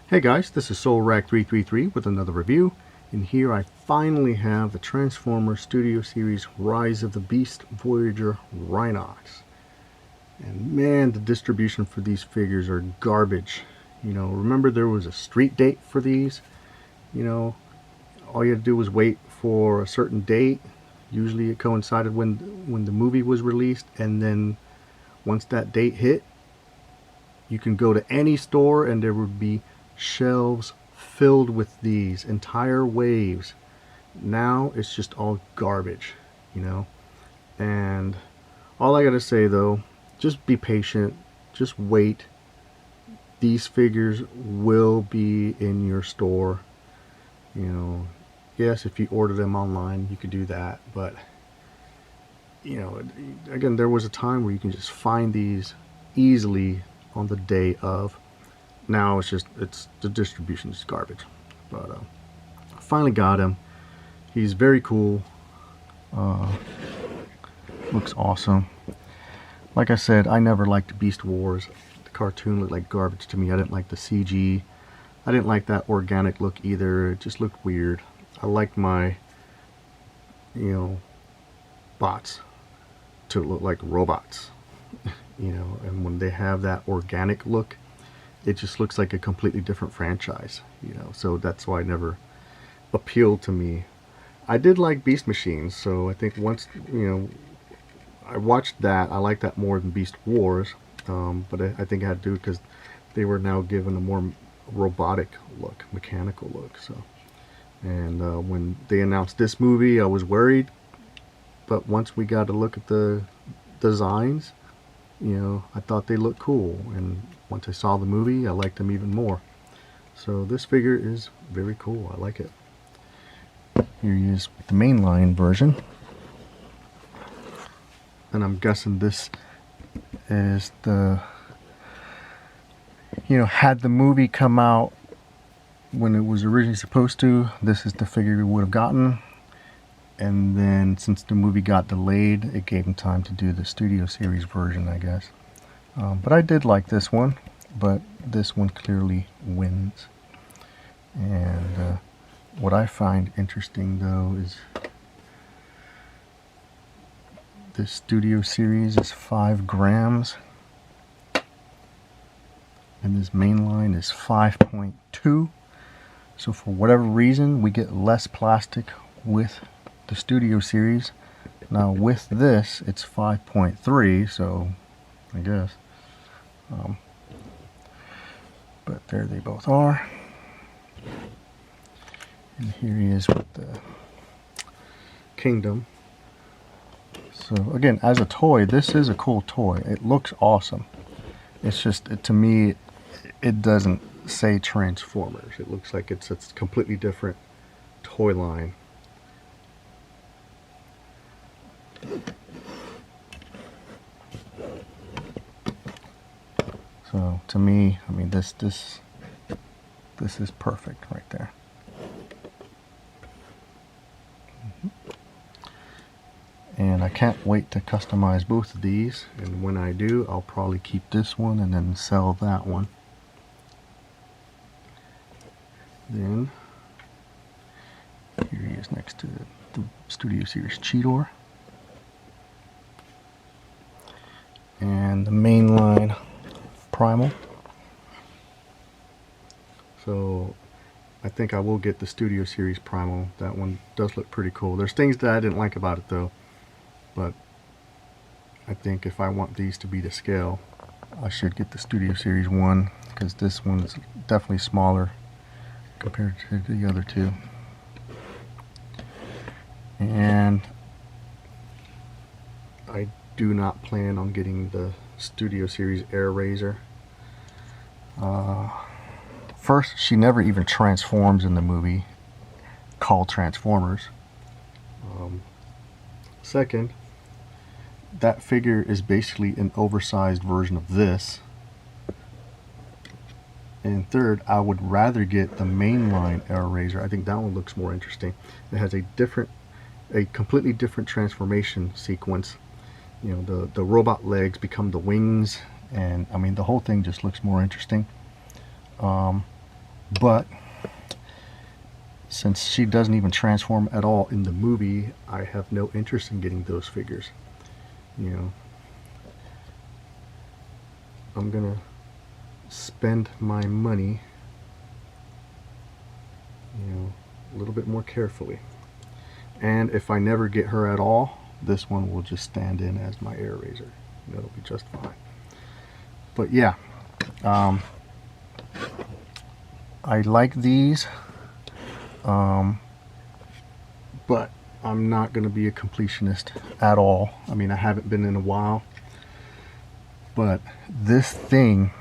Hey guys, this is SoulRack333 with another review, and here I finally have the Transformers Studio Series Rise of the Beast Voyager Rhinox. And man, the distribution for these figures are garbage. Remember there was a street date for these? All you had to do was wait for a certain date. Usually it coincided when the movie was released, and then once that date hit, you can go to any store and there would be shelves filled with these entire waves. Now it's just all garbage. And all I gotta say though, just be patient, just wait. These figures will be in your store. Yes, if you order them online you could do that, but again, there was a time where you can just find these easily on the day of. Now it's the distribution is garbage. But I finally got him. He's very cool. Looks awesome. Like I said, I never liked Beast Wars. The cartoon looked like garbage to me. I didn't like the CG. I didn't like that organic look either. It just looked weird. I liked my bots to look like robots. And when they have that organic look, it just looks like a completely different franchise, so that's why it never appealed to me. I did like Beast Machines, so I think once I watched that, I liked that more than Beast Wars, but I think it had to do because they were now given a more robotic look, mechanical look. So, and when they announced this movie, I was worried, but once we got to look at the designs, I thought they looked cool, and once I saw the movie I liked them even more. So this figure is very cool. I like it. Here he is with the mainline version, and I'm guessing this is the had the movie come out when it was originally supposed to, this is the figure we would have gotten. And then since the movie got delayed, it gave him time to do the Studio Series version, I guess. But I did like this one, but this one clearly wins. And what I find interesting though is this Studio Series is 5 grams and this mainline is 5.2. So for whatever reason we get less plastic with the Studio Series. Now with this it's 5.3, so I guess but there they both are. And here he is with the Kingdom. So again, as a toy, this is a cool toy. It looks awesome. It's just, to me, it doesn't say Transformers. It looks like it's a completely different toy line. So to me, I mean, this is perfect right there. And I can't wait to customize both of these, and when I do, I'll probably keep this one and then sell that one. Then here he is next to the Studio Series Cheetor. And the mainline Primal. So I think I will get the Studio Series Primal. That one does look pretty cool. There's things that I didn't like about it though, but I think if I want these to be to scale, I should get the Studio Series 1, because this one is definitely smaller compared to the other two. And I do not plan on getting the Studio Series Air Razor. First, she never even transforms in the movie called Transformers. Second, that figure is basically an oversized version of this. And third, I would rather get the mainline Air Razor. I think that one looks more interesting. It has a completely different transformation sequence. The robot legs become the wings, and I mean the whole thing just looks more interesting. But since she doesn't even transform at all in the movie, I have no interest in getting those figures. You know, I'm gonna spend my money, you know, a little bit more carefully. And if I never get her at all, this one will just stand in as my air razor. That'll be just fine. But yeah, I like these, but I'm not going to be a completionist at all. I mean, I haven't been in a while, but this thing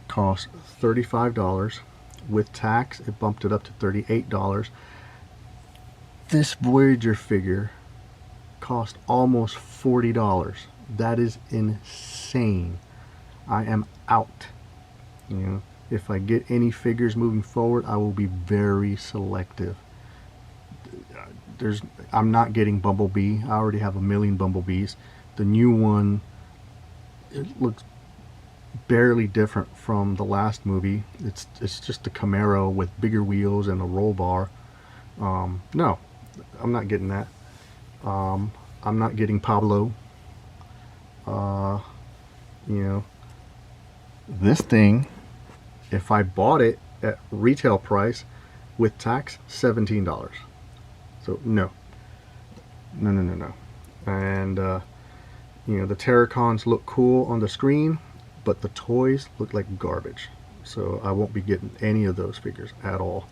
cost $35. With tax, it bumped it up to $38. This Voyager figure cost almost $40. That is insane. I am out. You know, if I get any figures moving forward, I will be very selective. I'm not getting Bumblebee. I already have a million Bumblebees. The new one, it looks barely different from the last movie. It's just a Camaro with bigger wheels and a roll bar. No, I'm not getting that. I'm not getting Pablo. You know, this thing, if I bought it at retail price with tax, $17. So no. And you know, the Terracons look cool on the screen, but the toys look like garbage. So I won't be getting any of those figures at all.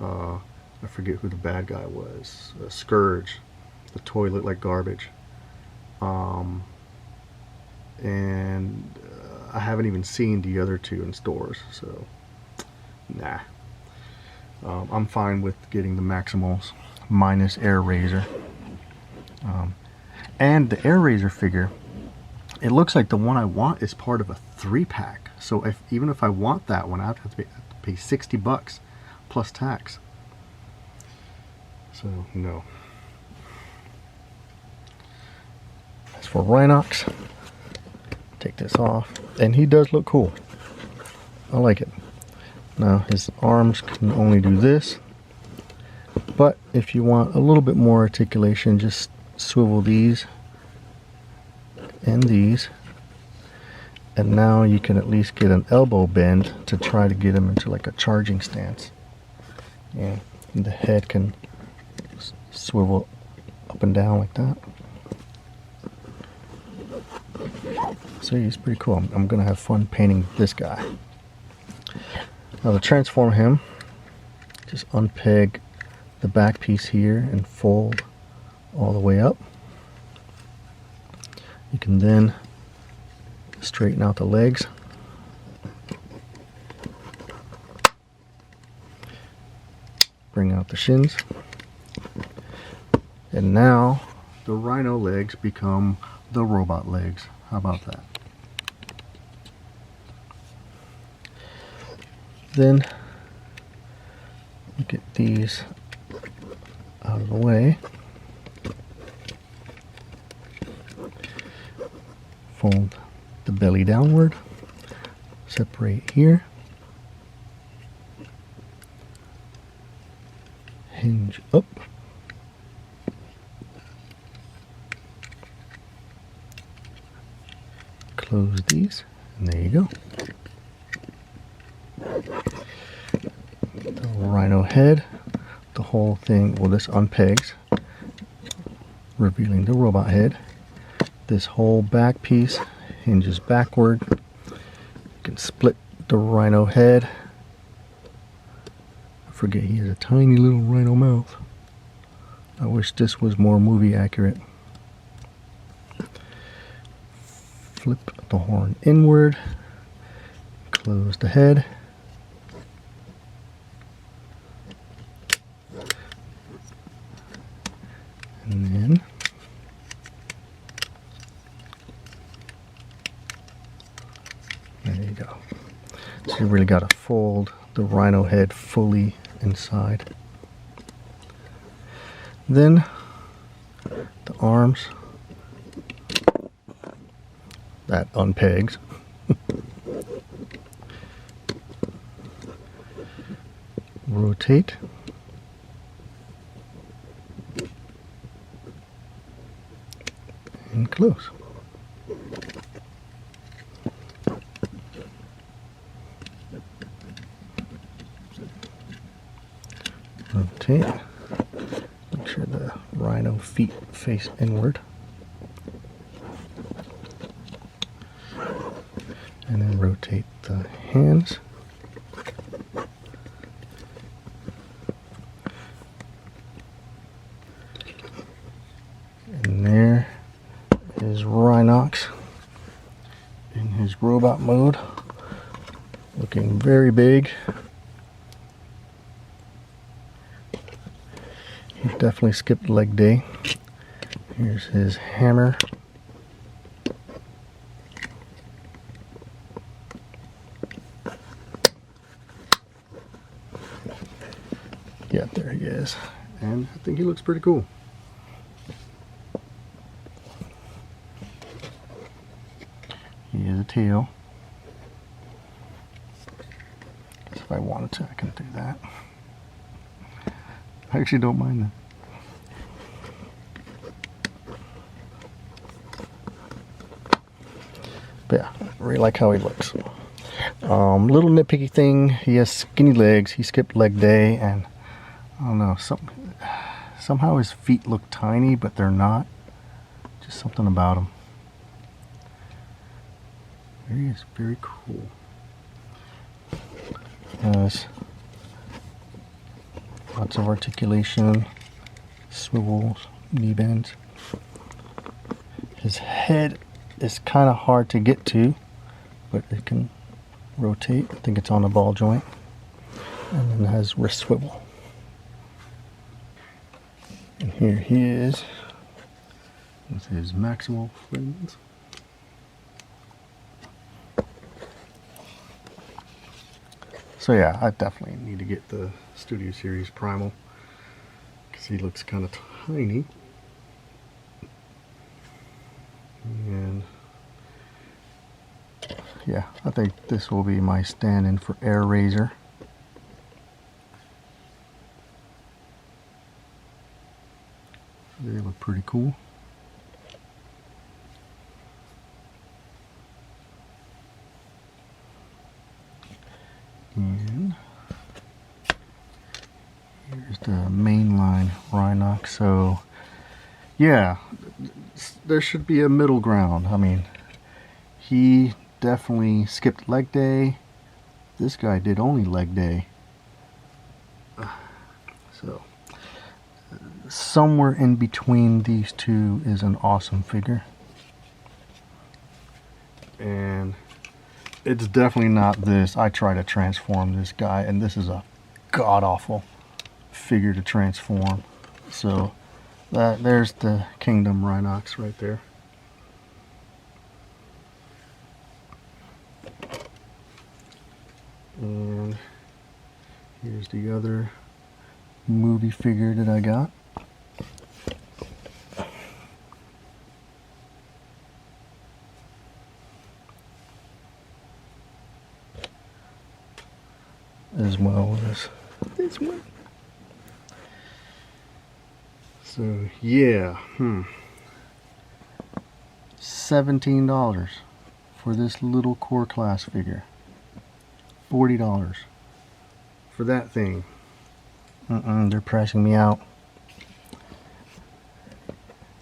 I forget who the bad guy was. Scourge. The toy looked like garbage. And I haven't even seen the other two in stores, so nah. I'm fine with getting the Maximals minus Air Razor. And the Air Razor figure, it looks like the one I want is part of a 3-pack. So even if I want that one, I have to pay $60 plus tax. So no. As for Rhinox, take this off, and he does look cool. I like it. Now his arms can only do this, but if you want a little bit more articulation, just swivel these and these, and now you can at least get an elbow bend to try to get him into like a charging stance. Yeah, and the head can swivel up and down like that. So he's pretty cool. I'm gonna have fun painting this guy. Now to transform him, just unpeg the back piece here and fold all the way up. You can then straighten out the legs. Bring out the shins. And now the Rhino legs become the robot legs. How about that? Then get these out of the way. Fold the belly downward. Separate here. Hinge up. Close these, and there you go. The Rhino head, the whole thing, well, this unpegs, revealing the robot head. This whole back piece hinges backward. You can split the Rhino head. I forget, he has a tiny little rhino mouth. I wish this was more movie accurate. Flip the horn inward, close the head, and then there you go. So you really got to fold the Rhino head fully inside. Then the arms, that unpegs. rotate, and close. Rotate, make sure the Rhino feet face inward, and then rotate the hands. And there is Rhinox in his robot mode, looking very big. He definitely skipped leg day. Here's his hammer. Yeah, there he is. And I think he looks pretty cool. He has a tail. If I wanted to, I can do that. I actually don't mind that. But yeah, I really like how he looks. Little nitpicky thing, he has skinny legs. He skipped leg day, and I don't know, somehow his feet look tiny, but they're not. Just something about him. There he is, very cool. Has lots of articulation, swivels, knee bends. His head is kind of hard to get to, but it can rotate. I think it's on a ball joint. And then it has wrist swivel. And here he is with his maximal fins. So yeah, I definitely need to get the Studio Series Primal because he looks kind of tiny. And yeah, I think this will be my stand-in for Air Razor. They look pretty cool. And here's the mainline Rhinox. So yeah, there should be a middle ground. I mean, he definitely skipped leg day. This guy did only leg day. So somewhere in between these two is an awesome figure. And it's definitely not this. I try to transform this guy, and this is a god-awful figure to transform. So there's the Kingdom Rhinox right there. And here's the other movie figure that I got. As well as this one. So yeah, $17 for this little core class figure. $40 for that thing. They're pricing me out.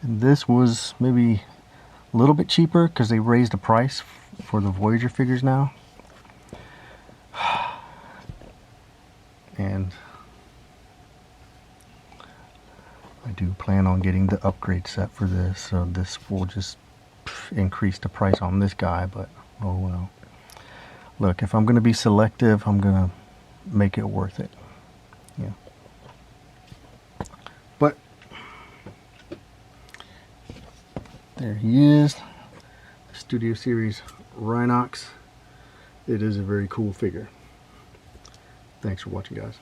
And this was maybe a little bit cheaper because they raised the price for the Voyager figures now. And I do plan on getting the upgrade set for this, so this will just increase the price on this guy, but oh well. Look, if I'm going to be selective, I'm going to make it worth it. Yeah. But there he is, the Studio Series Rhinox. It is a very cool figure. Thanks for watching, guys.